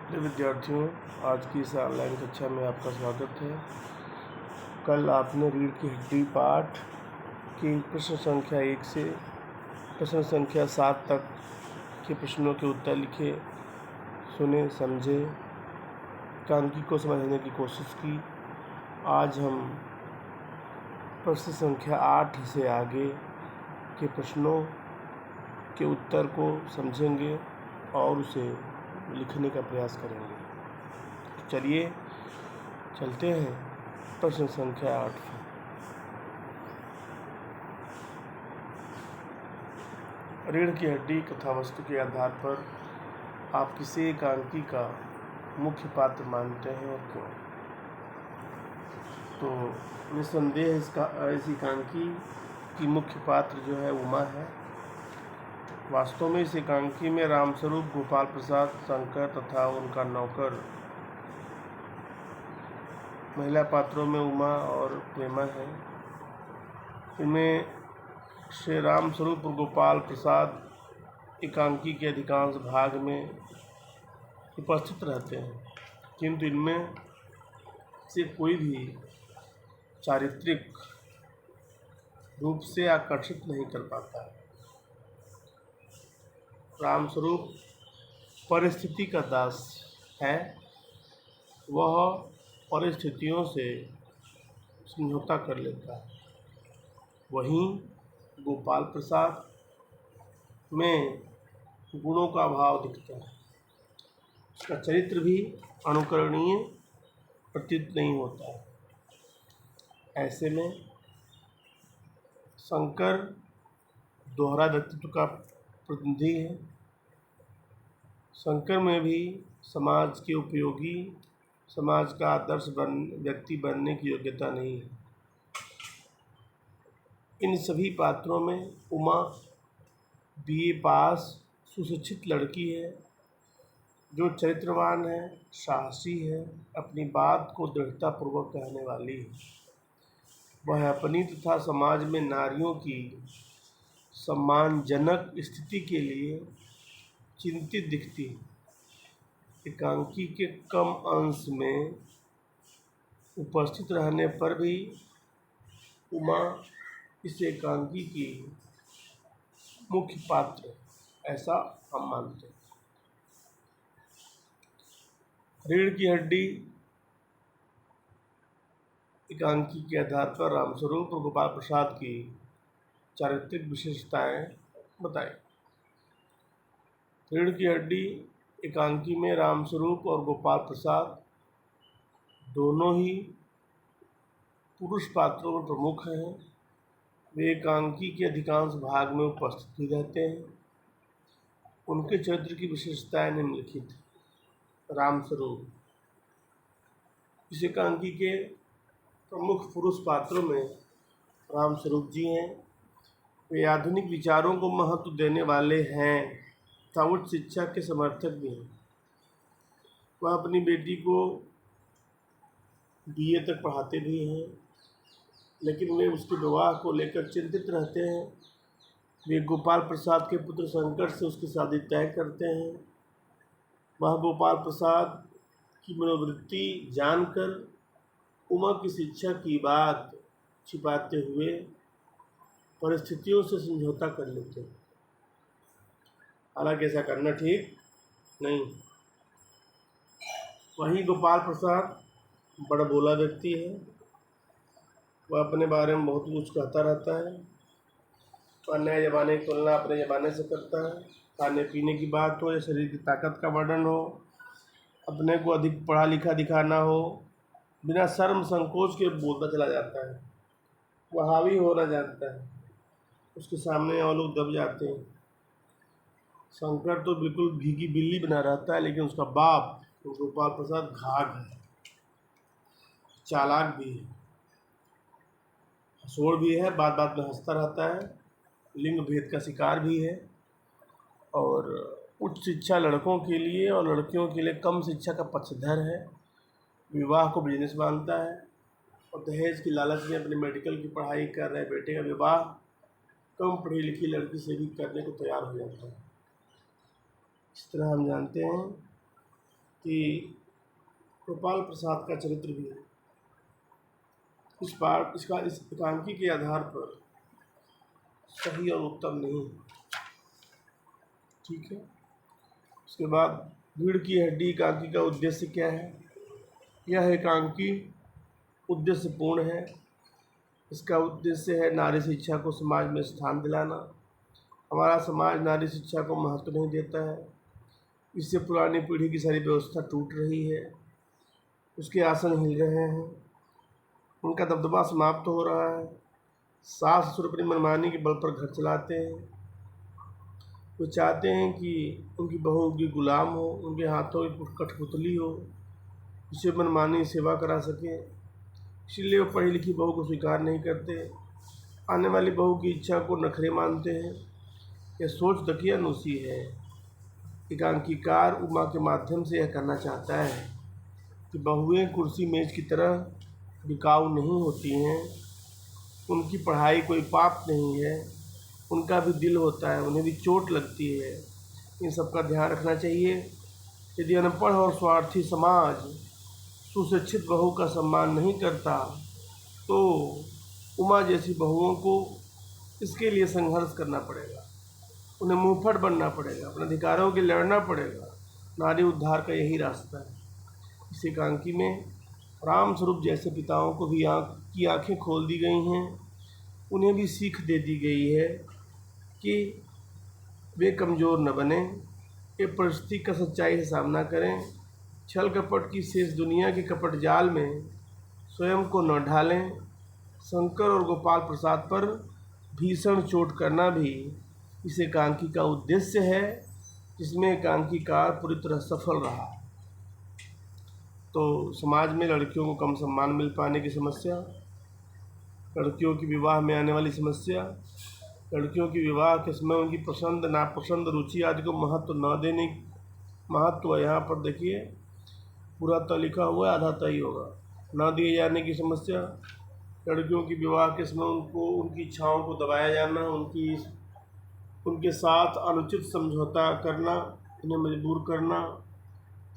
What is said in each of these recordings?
प्रिय विद्यार्थियों, आज की इस ऑनलाइन कक्षा में आपका स्वागत है। कल आपने रीढ़ की हड्डी पाठ की प्रश्न संख्या 1 से प्रश्न संख्या 7 तक के प्रश्नों के उत्तर लिखे, सुने, समझे, एकांकी को समझने की कोशिश की। आज हम प्रश्न संख्या 8 से आगे के प्रश्नों के उत्तर को समझेंगे और उसे लिखने का प्रयास करेंगे। तो चलिए चलते हैं प्रश्न संख्या 8 पर। रीढ़ की हड्डी कथावस्तु के आधार पर आप किसे एकांकी का मुख्य पात्र मानते हैं और क्यों? तो निस्संदेह इस एकांकी की मुख्य पात्र जो है उमा है। वास्तव में इस एकांकी में रामस्वरूप, गोपाल प्रसाद, शंकर तथा उनका नौकर, महिला पात्रों में उमा और प्रेमा है। इनमें श्री रामस्वरूप और गोपाल प्रसाद एकांकी के अधिकांश भाग में उपस्थित रहते हैं, किंतु इनमें से कोई भी चारित्रिक रूप से आकर्षित नहीं कर पाता है। रामस्वरूप परिस्थिति का दास है, वह परिस्थितियों से समझौता कर लेता है। वहीं गोपाल प्रसाद में गुणों का अभाव दिखता है, उसका चरित्र भी अनुकरणीय प्रतीत नहीं होता है। ऐसे में शंकर दोहरा व्यक्तित्व का प्रतिनिधि है। शंकर में भी समाज के उपयोगी, समाज का आदर्श व्यक्ति बनने की योग्यता नहीं है। इन सभी पात्रों में उमा बीए पास सुशिक्षित लड़की है, जो चरित्रवान है, साहसी है, अपनी बात को दृढ़तापूर्वक कहने वाली है। वह अपनी तथा समाज में नारियों की सम्मानजनक स्थिति के लिए चिंतित दिखती है। एकांकी के कम अंश में उपस्थित रहने पर भी उमा इस एकांकी की मुख्य पात्र, ऐसा हम मानते हैं। रीढ़ की हड्डी एकांकी के आधार पर रामस्वरूप और गोपाल प्रसाद की चारित्रिक विशेषताएं बताएं। रीढ़ की हड्डी एकांकी में रामस्वरूप और गोपाल प्रसाद दोनों ही पुरुष पात्रों में प्रमुख हैं। वे एकांकी के अधिकांश भाग में उपस्थित ही रहते हैं। उनके चरित्र की विशेषताएं निम्नलिखित हैं। रामस्वरूप इस एकांकी के प्रमुख पुरुष पात्रों में रामस्वरूप जी हैं। वे आधुनिक विचारों को महत्व देने वाले हैं तथा उच्च शिक्षा के समर्थक भी हैं। वह अपनी बेटी को बीए तक पढ़ाते भी हैं, लेकिन वे उसके विवाह को लेकर चिंतित रहते हैं। वे गोपाल प्रसाद के पुत्र शंकर से उसकी शादी तय करते हैं। वह गोपाल प्रसाद की मनोवृत्ति जानकर उमा की शिक्षा की बात छिपाते हुए परिस्थितियों से समझौता कर लेते हैं। हालांकि ऐसा करना ठीक नहीं। वहीं गोपाल प्रसाद बड़ा बोला व्यक्ति है। वह अपने बारे में बहुत कुछ कहता रहता है। वह नए ज़माने की तुलना अपने ज़माने से करता है। खाने पीने की बात हो या शरीर की ताकत का वर्णन हो, अपने को अधिक पढ़ा लिखा दिखाना हो, बिना शर्म संकोच के बोलता चला जाता है। वह हावी होना जानता है, उसके सामने और लोग दब जाते हैं। शंकर तो बिल्कुल भीगी बिल्ली बना रहता है, लेकिन उसका बाप गोपाल प्रसाद घाघ है, चालाक भी है, हंसोड़ भी है, बात बात में हंसता रहता है, लिंग भेद का शिकार भी है और उच्च शिक्षा लड़कों के लिए और लड़कियों के लिए कम शिक्षा का पक्षधर है। विवाह को बिजनेस मानता है और दहेज की लालच में अपने मेडिकल की पढ़ाई कर रहे बेटे का विवाह कम पढ़ी लिखी लड़की से भी करने को तैयार हो जाता है। इस तरह हम जानते हैं कि गोपाल प्रसाद का चरित्र भी इस एकांकी के आधार पर सही और उत्तम नहीं है। ठीक है। उसके बाद रीढ़ की हड्डी एकांकी का उद्देश्य क्या है? यह एकांकी उद्देश्यपूर्ण है। इसका उद्देश्य है नारी शिक्षा को समाज में स्थान दिलाना। हमारा समाज नारी शिक्षा को महत्व नहीं देता है। इससे पुरानी पीढ़ी की सारी व्यवस्था टूट रही है, उसके आसन हिल रहे हैं, उनका दबदबा समाप्त हो रहा है। सास ससुर अपनी मनमानी के बल पर घर चलाते हैं। वो चाहते हैं कि उनकी बहू उनकी गुलाम हो, उनके हाथों की कठपुतली हो, जिसे मनमानी सेवा करा सके। इसलिए वो पढ़ी लिखी बहू को स्वीकार नहीं करते, आने वाली बहू की इच्छा को नखरे मानते हैं। यह सोच दकियानूसी है। एकांकीकार उमा के माध्यम से यह करना चाहता है कि बहुएं कुर्सी मेज की तरह बिकाऊ नहीं होती हैं। उनकी पढ़ाई कोई पाप नहीं है, उनका भी दिल होता है, उन्हें भी चोट लगती है। इन सब का ध्यान रखना चाहिए। यदि अनपढ़ और स्वार्थी समाज सुशिक्षित बहू का सम्मान नहीं करता तो उमा जैसी बहुओं को इसके लिए संघर्ष करना पड़ेगा, उन्हें मुंहफट बनना पड़ेगा, अपने अधिकारों के लड़ना पड़ेगा। नारी उद्धार का यही रास्ता है। इस एकांकी में राम स्वरूप जैसे पिताओं को भी आँखें खोल दी गई हैं। उन्हें भी सीख दे दी गई है कि वे कमज़ोर न बने, ये परिस्थिति का सच्चाई से सामना करें। छल कपट की शेष दुनिया के कपट जाल में स्वयं को न ढालें। शंकर और गोपाल प्रसाद पर भीषण चोट करना भी इस एकांकी का उद्देश्य है, जिसमें एकांकीकार पूरी तरह सफल रहा। तो समाज में लड़कियों को कम सम्मान मिल पाने की समस्या, लड़कियों की विवाह में आने वाली समस्या, लड़कियों की विवाह के समय उनकी पसंद नापसंद रुचि आदि को महत्व न देने, महत्व यहाँ पर देखिए पूरा तो लिखा हुआ है, आधा तय होगा, न दिए जाने की समस्या, लड़कियों की विवाह के समय उनको उनकी इच्छाओं को दबाया जाना, उनके साथ अनुचित समझौता करना, उन्हें मजबूर करना,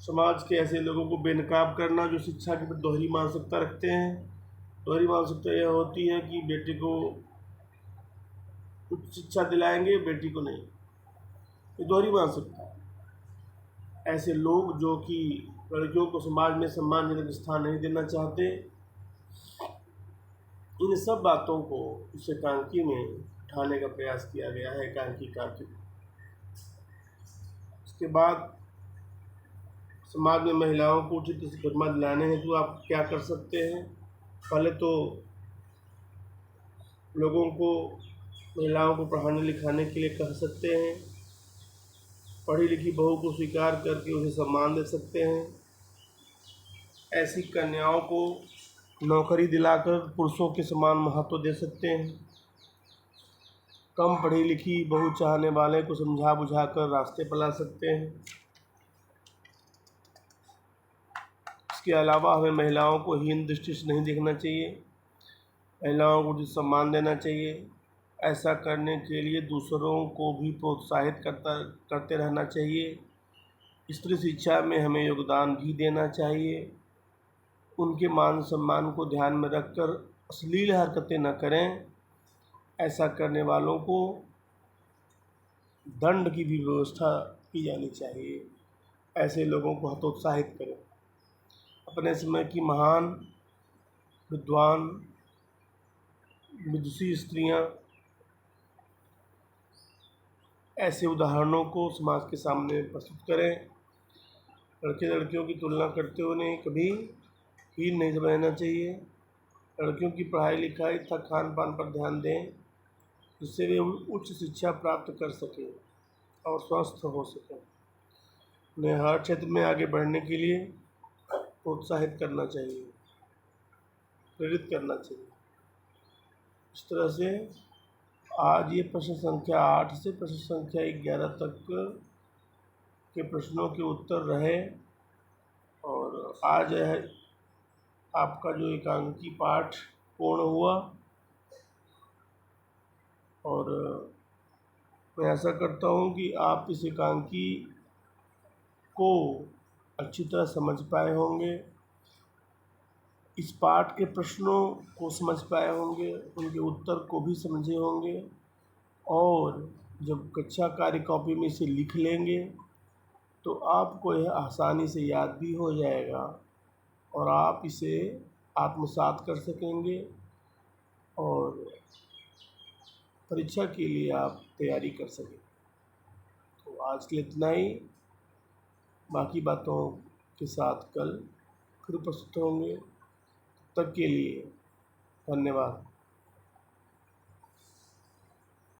समाज के ऐसे लोगों को बेनकाब करना जो शिक्षा के प्रति दोहरी मानसिकता रखते हैं। दोहरी मानसिकता यह होती है कि बेटे को उच्च शिक्षा दिलाएंगे, बेटी को नहीं। ये दोहरी मानसिकता है। ऐसे लोग जो कि लड़कियों को समाज में सम्मानजनक स्थान नहीं देना चाहते, इन सब बातों को इस एकांकी में उठाने का प्रयास किया गया है एकांकीकार के। इसके बाद समाज में महिलाओं को उचित खिदमत दिलाने हेतु आप क्या कर सकते हैं? पहले तो लोगों को महिलाओं को पढ़ाने लिखाने के लिए कह सकते हैं, पढ़ी लिखी बहू को स्वीकार करके उसे सम्मान दे सकते हैं। ऐसी कन्याओं को नौकरी दिलाकर पुरुषों के समान महत्व दे सकते हैं। कम पढ़ी लिखी बहू चाहने वाले को समझा बुझाकर रास्ते पर ला सकते हैं। इसके अलावा हमें महिलाओं को हीन दृष्टि से नहीं देखना चाहिए, महिलाओं को उचित सम्मान देना चाहिए। ऐसा करने के लिए दूसरों को भी प्रोत्साहित करते रहना चाहिए। स्त्री शिक्षा में हमें योगदान भी देना चाहिए। उनके मान सम्मान को ध्यान में रखकर अश्लील हरकतें न करें। ऐसा करने वालों को दंड की भी व्यवस्था की जानी चाहिए। ऐसे लोगों को हतोत्साहित करें। अपने समय की महान विद्वान विदुषी स्त्रियां ऐसे उदाहरणों को समाज के सामने प्रस्तुत करें। लड़के लड़कियों की तुलना करते हुए उन्हें कभी हीन नहीं समझना चाहिए। लड़कियों की पढ़ाई लिखाई तथा खान पान पर ध्यान दें, जिससे वे उच्च शिक्षा प्राप्त कर सकें और स्वस्थ हो सकें। उन्हें हर क्षेत्र में आगे बढ़ने के लिए प्रोत्साहित करना चाहिए, प्रेरित करना चाहिए। इस तरह से आज ये प्रश्न संख्या 8 से प्रश्न संख्या 11 तक के प्रश्नों के उत्तर रहे। और आज है आपका जो एकांकी पाठ पूर्ण हुआ। और मैं ऐसा करता हूँ कि आप इस एकांकी को अच्छी तरह समझ पाए होंगे, इस पाठ के प्रश्नों को समझ पाए होंगे, उनके उत्तर को भी समझे होंगे, और जब कक्षा कार्य कॉपी में इसे लिख लेंगे तो आपको यह आसानी से याद भी हो जाएगा और आप इसे आत्मसात कर सकेंगे और परीक्षा के लिए आप तैयारी कर सकें। तो आज के लिए इतना ही, बाकी बातों के साथ कल फिर उपस्थित होंगे। तब तक के लिए धन्यवाद।